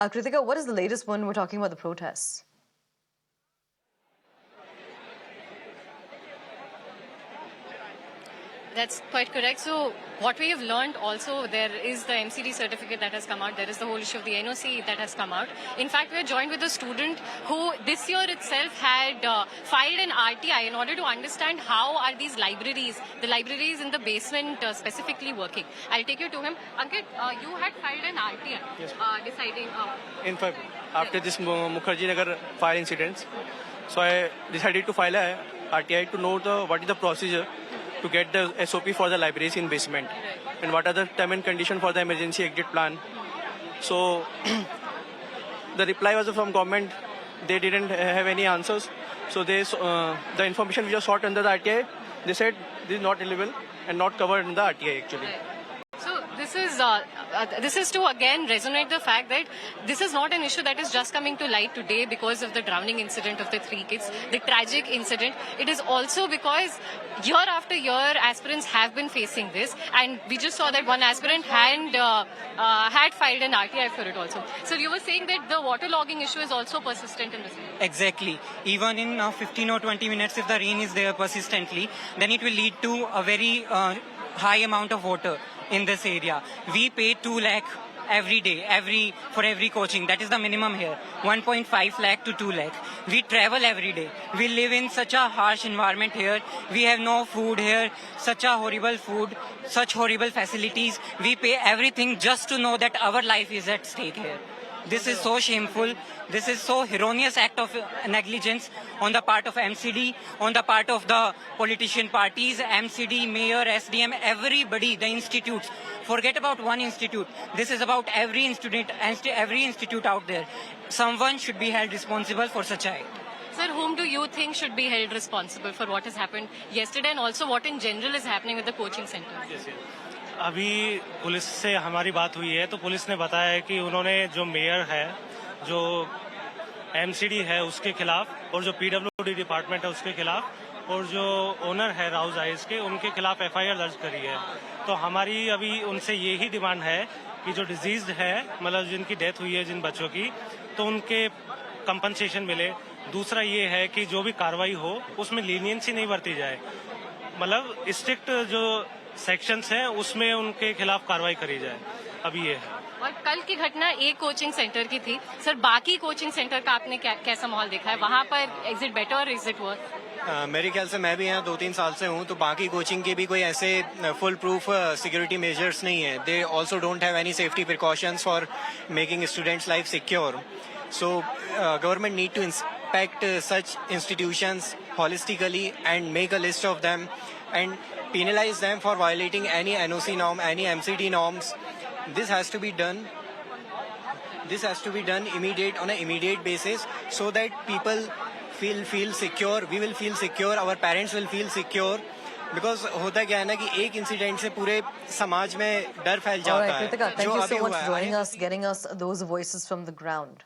Kritika, what is the latest when we're talking about the protests? That's quite correct. So what we have learned also, there is the MCD certificate that has come out. There is the whole issue of the NOC that has come out. In fact, we are joined with a student who this year itself had filed an RTI in order to understand how are these libraries, the libraries in the basement specifically working. I'll take you to him. Ankit, you had filed an RTI. Yes. Deciding... In fact, after this Mukherjee Nagar fire incidents, so I decided to file a RTI to know what is the procedure to get the SOP for the libraries in basement and what are the term and condition for the emergency exit plan. So the reply was from government. They didn't have any answers. So the information which was sought under the RTI, they said this is not available and not covered in the RTI actually. So this is to again resonate the fact that this is not an issue that is just coming to light today because of the drowning incident of the 3 kids, the tragic incident. It is also because year after year aspirants have been facing this, and we just saw that one aspirant had filed an RTI for it also. So you were saying that the waterlogging issue is also persistent in this area. Exactly. Even in 15 or 20 minutes, if the rain is there persistently, then it will lead to a very high amount of water in this area. We pay 2 lakh every day, for every coaching. That is the minimum here. 1.5 lakh to 2 lakh. We travel every day. We live in such a harsh environment here. We have no food here, such a horrible food, such horrible facilities. We pay everything just to know that our life is at stake here. This is so shameful. This is so erroneous act of negligence on the part of MCD, on the part of the politician parties, MCD, mayor, SDM, everybody, the institutes. Forget about one institute. This is about every institute out there. Someone should be held responsible for such a act. Sir, whom do you think should be held responsible for what has happened yesterday and also what in general is happening with the coaching centers? Yes, yes. अभी police से हमारी बात हुई है तो police ने बताया है कि उन्होंने जो मेयर है, जो एमसीडी है उसके खिलाफ और जो पीडब्ल्यूडी डिपार्टमेंट है उसके खिलाफ और जो ओनर है राउज आइस के उनके खिलाफ एफआईआर दर्ज करी है। तो हमारी अभी उनसे यही डिमांड है कि जो डिजीज है, मतलब जिनकी डेथ हुई है जिन बच्चों की, तो उनके कंपनसेशन मिले। दूसरा ये है कि जो भी कार्रवाई हो उसमें लीनियंसी नहीं बरती जाए, मतलब स्ट्रिक्ट जो सेक्शंस हैं उसमें उनके खिलाफ कार्रवाई करी जाए। अभी ये है। और कल की घटना एक कोचिंग सेंटर की थी सर, बाकी कोचिंग सेंटर का आपने कैसा माहौल देखा है वहाँ पर? इज इट बेटर और इज इट वर्स? मेरे ख्याल से मैं भी यहाँ 2-3 साल से हूँ, तो बाकी कोचिंग के भी कोई ऐसे फुल प्रूफ सिक्योरिटी मेजर्स नहीं है। They also don't have any safety precautions for making students life secure. So government need to inspect such institutions holistically and make a list of them and penalize them for violating any NOC norm, any MCD norms. This has to be done. This has to be done on an immediate basis so that people feel secure. We will feel secure. Our parents will feel secure. Because होता क्या है ना कि एक incident से पूरे समाज में डर फैल जाता है। Kritika, thank you so much for joining us, getting us those voices from the ground.